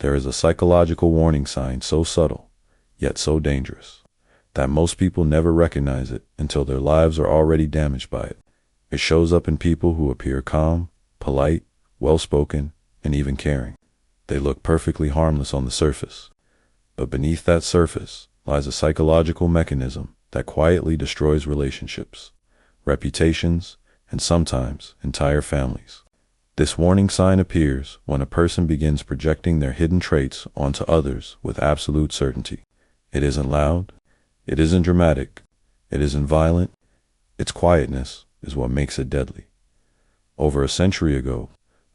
There is a psychological warning sign so subtle, yet so dangerous, that most people never recognize it until their lives are already damaged by it. It shows up in people who appear calm, polite, well-spoken, and even caring. They look perfectly harmless on the surface, but beneath that surface lies a psychological mechanism that quietly destroys relationships, reputations, and sometimes entire families. This warning sign appears when a person begins projecting their hidden traits onto others with absolute certainty. It isn't loud, it isn't dramatic, it isn't violent. Its quietness is what makes it deadly. Over a century ago,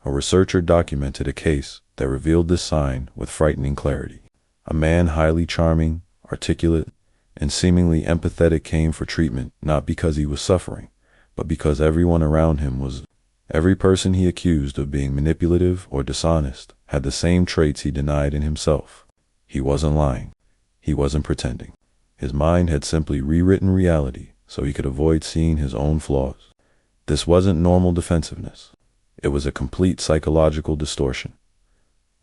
a researcher documented a case that revealed this sign with frightening clarity. A man highly charming, articulate, and seemingly empathetic came for treatment not because he was suffering, but because everyone around him was. Every person he accused of being manipulative or dishonest had the same traits he denied in himself. He wasn't lying. He wasn't pretending. His mind had simply rewritten reality so he could avoid seeing his own flaws. This wasn't normal defensiveness. It was a complete psychological distortion.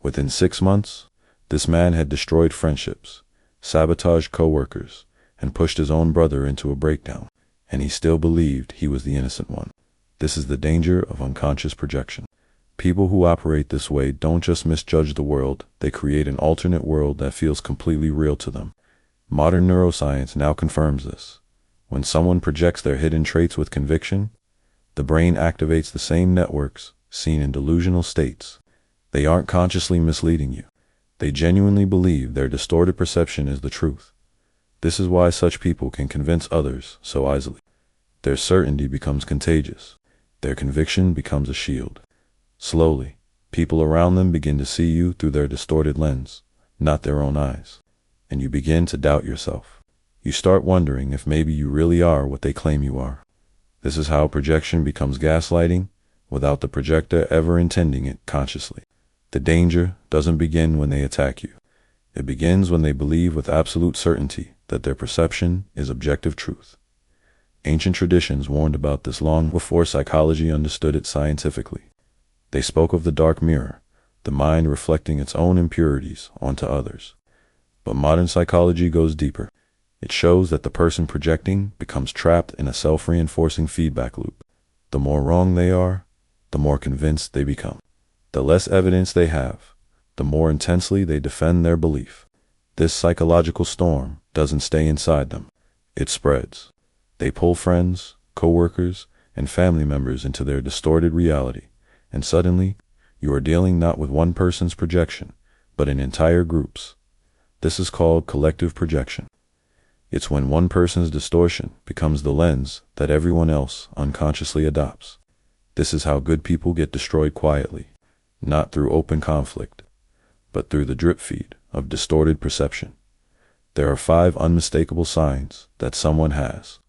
Within 6 months, this man had destroyed friendships, sabotaged coworkers, and pushed his own brother into a breakdown, and he still believed he was the innocent one. This is the danger of unconscious projection. People who operate this way don't just misjudge the world, they create an alternate world that feels completely real to them. Modern neuroscience now confirms this. When someone projects their hidden traits with conviction, the brain activates the same networks seen in delusional states. They aren't consciously misleading you. They genuinely believe their distorted perception is the truth. This is why such people can convince others so easily. Their certainty becomes contagious. Their conviction becomes a shield. Slowly, people around them begin to see you through their distorted lens, not their own eyes. And you begin to doubt yourself. You start wondering if maybe you really are what they claim you are. This is how projection becomes gaslighting without the projector ever intending it consciously. The danger doesn't begin when they attack you. It begins when they believe with absolute certainty that their perception is objective truth. Ancient traditions warned about this long before psychology understood it scientifically. They spoke of the dark mirror, the mind reflecting its own impurities onto others. But modern psychology goes deeper. It shows that the person projecting becomes trapped in a self-reinforcing feedback loop. The more wrong they are, the more convinced they become. The less evidence they have, the more intensely they defend their belief. This psychological storm doesn't stay inside them. It spreads. They pull friends, coworkers, and family members into their distorted reality, and suddenly, you are dealing not with one person's projection, but in entire groups. This is called collective projection. It's when one person's distortion becomes the lens that everyone else unconsciously adopts. This is how good people get destroyed quietly, not through open conflict, but through the drip feed of distorted perception. There are 5 unmistakable signs that someone has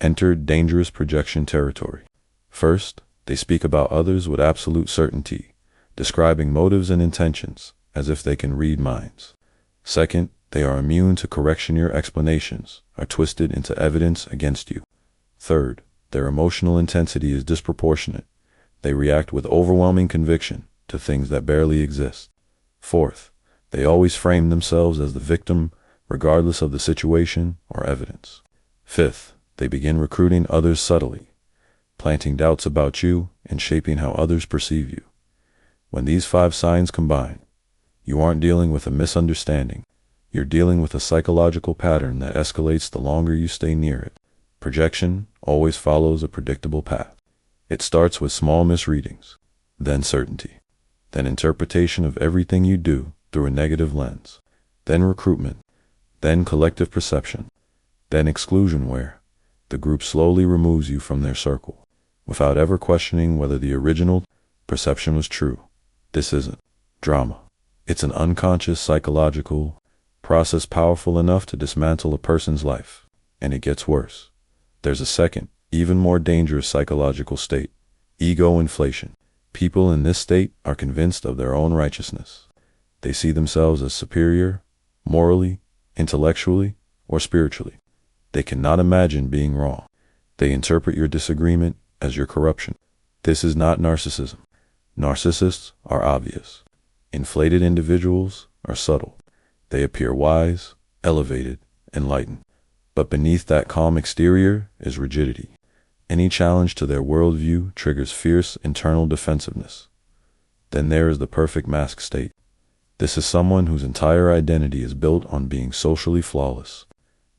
entered dangerous projection territory. First, they speak about others with absolute certainty, describing motives and intentions as if they can read minds. Second, they are immune to correction. Your explanations are twisted into evidence against you. Third, their emotional intensity is disproportionate. They react with overwhelming conviction to things that barely exist. Fourth, they always frame themselves as the victim, regardless of the situation or evidence. Fifth, they begin recruiting others subtly, planting doubts about you and shaping how others perceive you. When these 5 signs combine, you aren't dealing with a misunderstanding. You're dealing with a psychological pattern that escalates the longer you stay near it. Projection always follows a predictable path. It starts with small misreadings, then certainty, then interpretation of everything you do through a negative lens, then recruitment, then collective perception, then exclusion where the group slowly removes you from their circle, without ever questioning whether the original perception was true. This isn't drama. It's an unconscious psychological process powerful enough to dismantle a person's life. And it gets worse. There's a second, even more dangerous psychological state, ego inflation. People in this state are convinced of their own righteousness. They see themselves as superior, morally, intellectually, or spiritually. They cannot imagine being wrong. They interpret your disagreement as your corruption. This is not narcissism. Narcissists are obvious. Inflated individuals are subtle. They appear wise, elevated, enlightened. But beneath that calm exterior is rigidity. Any challenge to their worldview triggers fierce internal defensiveness. Then there is the perfect mask state. This is someone whose entire identity is built on being socially flawless.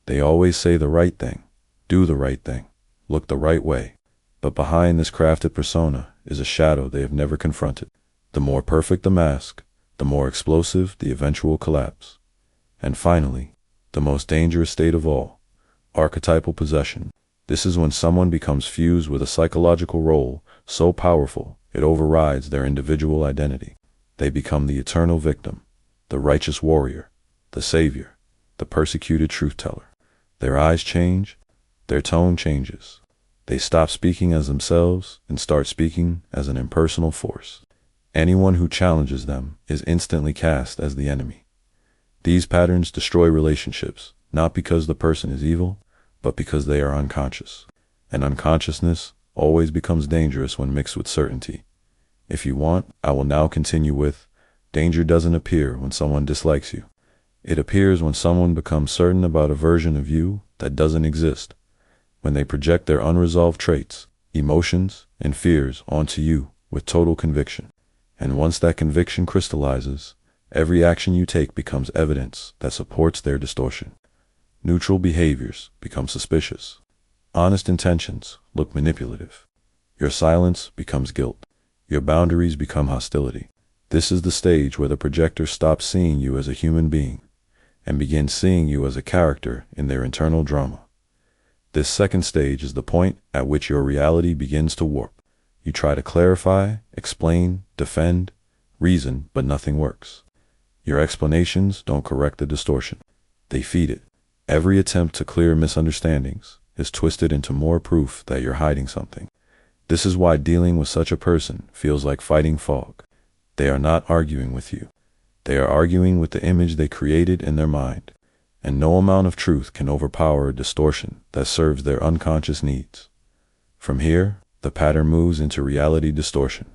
They always say the right thing, do the right thing, look the right way. But behind this crafted persona is a shadow they have never confronted. The more perfect the mask, the more explosive the eventual collapse. And finally, the most dangerous state of all, archetypal possession. This is when someone becomes fused with a psychological role so powerful it overrides their individual identity. They become the eternal victim, the righteous warrior, the savior, the persecuted truth-teller. Their eyes change, their tone changes. They stop speaking as themselves and start speaking as an impersonal force. Anyone who challenges them is instantly cast as the enemy. These patterns destroy relationships, not because the person is evil, but because they are unconscious. And unconsciousness always becomes dangerous when mixed with certainty. If you want, I will now continue with, danger doesn't appear when someone dislikes you. It appears when someone becomes certain about a version of you that doesn't exist. When they project their unresolved traits, emotions, and fears onto you with total conviction. And once that conviction crystallizes, every action you take becomes evidence that supports their distortion. Neutral behaviors become suspicious. Honest intentions look manipulative. Your silence becomes guilt. Your boundaries become hostility. This is the stage where the projector stops seeing you as a human being and begins seeing you as a character in their internal drama. This second stage is the point at which your reality begins to warp. You try to clarify, explain, defend, reason, but nothing works. Your explanations don't correct the distortion. They feed it. Every attempt to clear misunderstandings is twisted into more proof that you're hiding something. This is why dealing with such a person feels like fighting fog. They are not arguing with you. They are arguing with the image they created in their mind. And no amount of truth can overpower a distortion that serves their unconscious needs. From here, the pattern moves into reality distortion.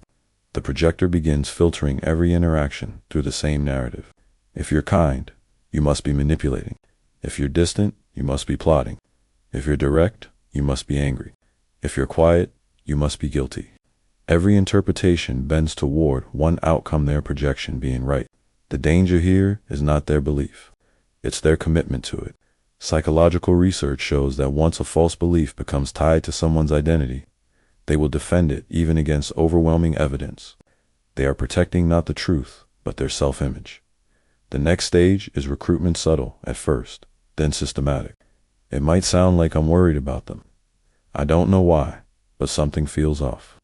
The projector begins filtering every interaction through the same narrative. If you're kind, you must be manipulating. If you're distant, you must be plotting. If you're direct, you must be angry. If you're quiet, you must be guilty. Every interpretation bends toward one outcome, their projection being right. The danger here is not their belief. It's their commitment to it. Psychological research shows that once a false belief becomes tied to someone's identity, they will defend it even against overwhelming evidence. They are protecting not the truth, but their self-image. The next stage is recruitment, subtle at first, then systematic. It might sound like I'm worried about them. I don't know why, but something feels off.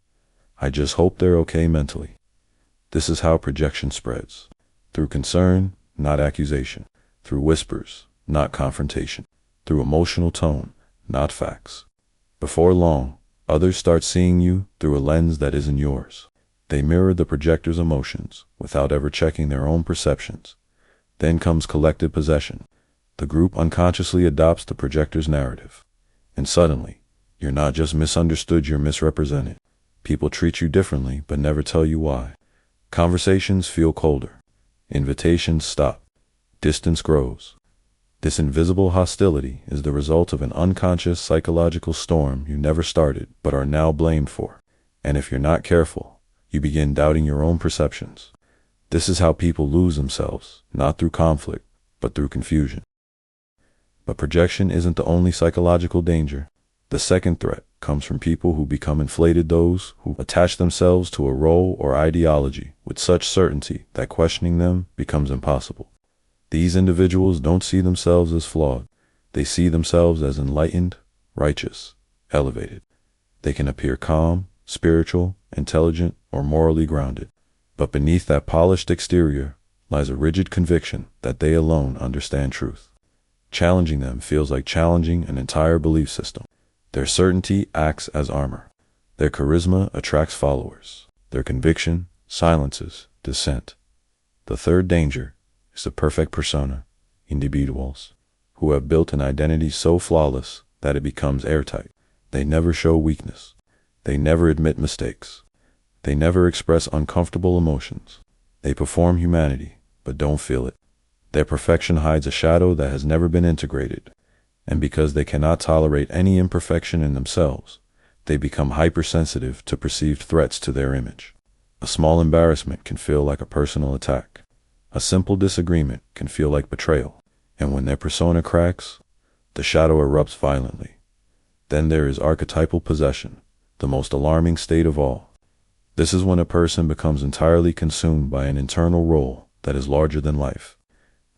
I just hope they're okay mentally. This is how projection spreads. Through concern, not accusation. Through whispers, not confrontation. Through emotional tone, not facts. Before long, others start seeing you through a lens that isn't yours. They mirror the projector's emotions without ever checking their own perceptions. Then comes collective possession. The group unconsciously adopts the projector's narrative. And suddenly, you're not just misunderstood, you're misrepresented. People treat you differently but never tell you why. Conversations feel colder. Invitations stop. Distance grows. This invisible hostility is the result of an unconscious psychological storm you never started but are now blamed for. And if you're not careful, you begin doubting your own perceptions. This is how people lose themselves, not through conflict, but through confusion. But projection isn't the only psychological danger. The second threat comes from people who become inflated, those who attach themselves to a role or ideology with such certainty that questioning them becomes impossible. These individuals don't see themselves as flawed. They see themselves as enlightened, righteous, elevated. They can appear calm, spiritual, intelligent, or morally grounded. But beneath that polished exterior lies a rigid conviction that they alone understand truth. Challenging them feels like challenging an entire belief system. Their certainty acts as armor. Their charisma attracts followers. Their conviction silences dissent. The third danger is the perfect persona, individuals, who have built an identity so flawless that it becomes airtight. They never show weakness. They never admit mistakes. They never express uncomfortable emotions. They perform humanity, but don't feel it. Their perfection hides a shadow that has never been integrated, and because they cannot tolerate any imperfection in themselves, they become hypersensitive to perceived threats to their image. A small embarrassment can feel like a personal attack. A simple disagreement can feel like betrayal. And when their persona cracks, the shadow erupts violently. Then there is archetypal possession, the most alarming state of all. This is when a person becomes entirely consumed by an internal role that is larger than life.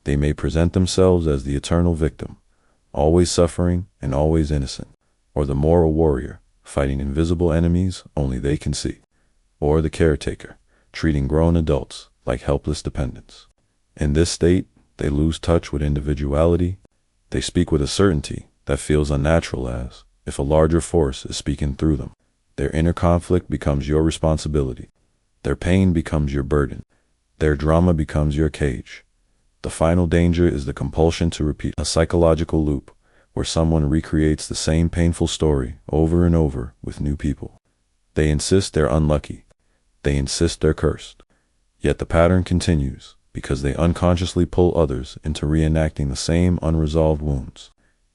They may present themselves as the eternal victim, always suffering and always innocent, or the moral warrior, fighting invisible enemies only they can see, or the caretaker, treating grown adults like helpless dependents. In this state, they lose touch with individuality. They speak with a certainty that feels unnatural, as if a larger force is speaking through them. Their inner conflict becomes your responsibility. Their pain becomes your burden. Their drama becomes your cage. The final danger is the compulsion to repeat a psychological loop where someone recreates the same painful story over and over with new people. They insist they're unlucky. They insist they're cursed. Yet the pattern continues because they unconsciously pull others into reenacting the same unresolved wounds.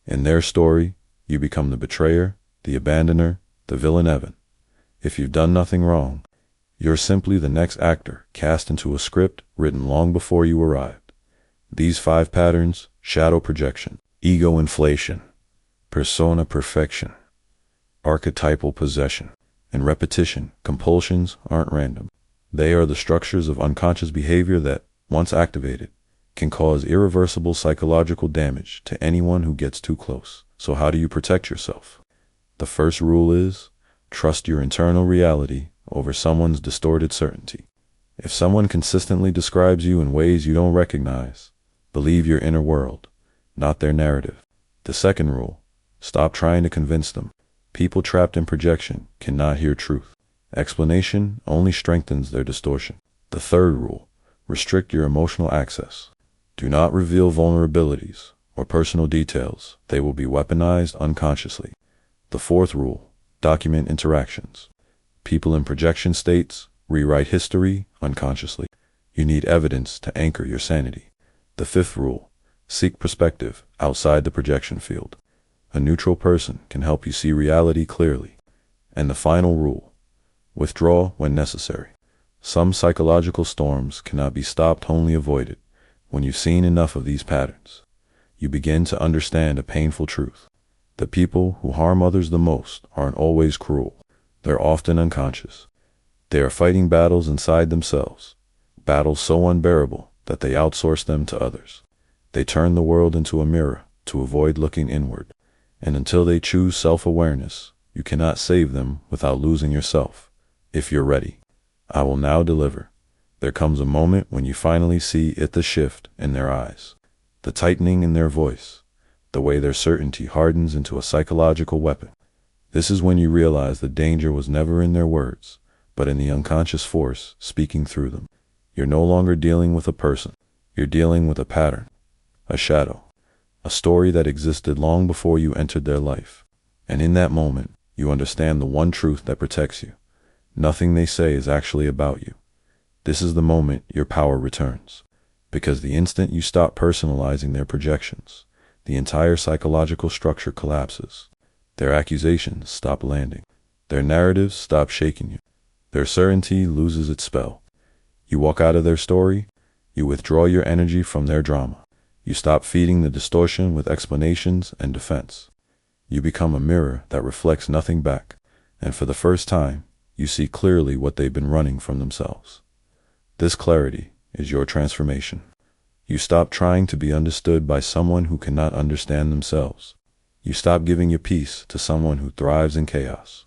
In their story, you become the betrayer, the abandoner, the villain Evan. If you've done nothing wrong, you're simply the next actor cast into a script written long before you arrived. These 5 patterns: shadow projection, ego inflation, persona perfection, archetypal possession, and repetition, compulsions, aren't random. They are the structures of unconscious behavior that, once activated, can cause irreversible psychological damage to anyone who gets too close. So how do you protect yourself? The first rule is, trust your internal reality over someone's distorted certainty. If someone consistently describes you in ways you don't recognize, believe your inner world, not their narrative. The second rule, stop trying to convince them. People trapped in projection cannot hear truth. Explanation only strengthens their distortion. The third rule, restrict your emotional access. Do not reveal vulnerabilities or personal details. They will be weaponized unconsciously. The fourth rule, document interactions. People in projection states rewrite history unconsciously. You need evidence to anchor your sanity. The fifth rule, seek perspective outside the projection field. A neutral person can help you see reality clearly. And the final rule, withdraw when necessary. Some psychological storms cannot be stopped, only avoided. When you've seen enough of these patterns, you begin to understand a painful truth. The people who harm others the most aren't always cruel. They're often unconscious. They are fighting battles inside themselves, battles so unbearable that they outsource them to others. They turn the world into a mirror to avoid looking inward. And until they choose self-awareness, you cannot save them without losing yourself. If you're ready, I will now deliver. There comes a moment when you finally see the shift in their eyes, the tightening in their voice, the way their certainty hardens into a psychological weapon. This is when you realize the danger was never in their words, but in the unconscious force speaking through them. You're no longer dealing with a person. You're dealing with a pattern, a shadow, a story that existed long before you entered their life. And in that moment, you understand the one truth that protects you. Nothing they say is actually about you. This is the moment your power returns. Because the instant you stop personalizing their projections, the entire psychological structure collapses. Their accusations stop landing. Their narratives stop shaking you. Their certainty loses its spell. You walk out of their story. You withdraw your energy from their drama. You stop feeding the distortion with explanations and defense. You become a mirror that reflects nothing back. And for the first time, you see clearly what they've been running from themselves. This clarity is your transformation. You stop trying to be understood by someone who cannot understand themselves. You stop giving your peace to someone who thrives in chaos.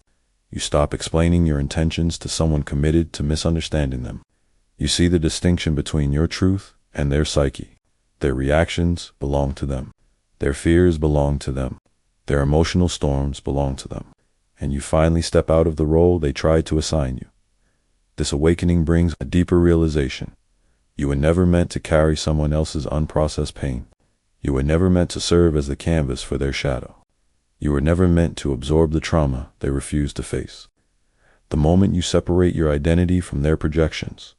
You stop explaining your intentions to someone committed to misunderstanding them. You see the distinction between your truth and their psyche. Their reactions belong to them. Their fears belong to them. Their emotional storms belong to them. And you finally step out of the role they tried to assign you. This awakening brings a deeper realization. You were never meant to carry someone else's unprocessed pain. You were never meant to serve as the canvas for their shadow. You were never meant to absorb the trauma they refuse to face. The moment you separate your identity from their projections,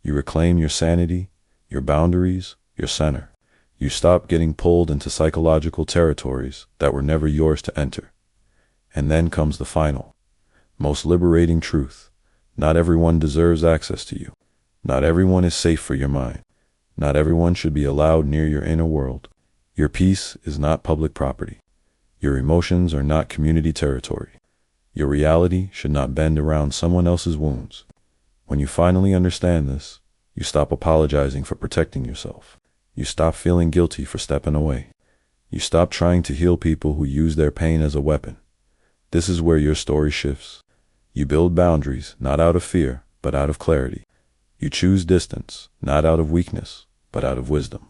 You reclaim your sanity, your boundaries, your center. You stop getting pulled into psychological territories that were never yours to enter. And then comes the final, most liberating truth. Not everyone deserves access to you. Not everyone is safe for your mind. Not everyone should be allowed near your inner world. Your peace is not public property. Your emotions are not community territory. Your reality should not bend around someone else's wounds. When you finally understand this, you stop apologizing for protecting yourself. You stop feeling guilty for stepping away. You stop trying to heal people who use their pain as a weapon. This is where your story shifts. You build boundaries, not out of fear, but out of clarity. You choose distance, not out of weakness, but out of wisdom.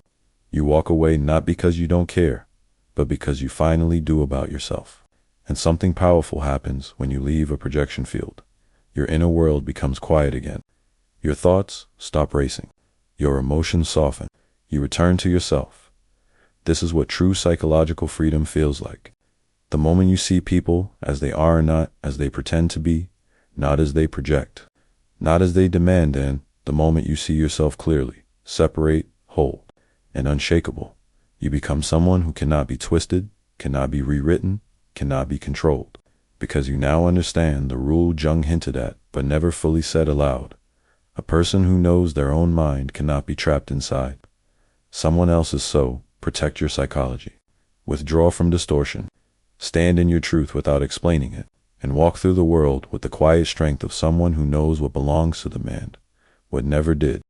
You walk away not because you don't care, but because you finally do about yourself. And something powerful happens when you leave a projection field. Your inner world becomes quiet again. Your thoughts stop racing. Your emotions soften. You return to yourself. This is what true psychological freedom feels like. The moment you see people as they are and not as they pretend to be, not as they project, not as they demand, and the moment you see yourself clearly, separate, whole, and unshakable, you become someone who cannot be twisted, cannot be rewritten, cannot be controlled, because you now understand the rule Jung hinted at but never fully said aloud. A person who knows their own mind cannot be trapped inside someone else's. So, protect your psychology. Withdraw from distortion. Stand in your truth without explaining it, and walk through the world with the quiet strength of someone who knows what belongs to the man, what never did.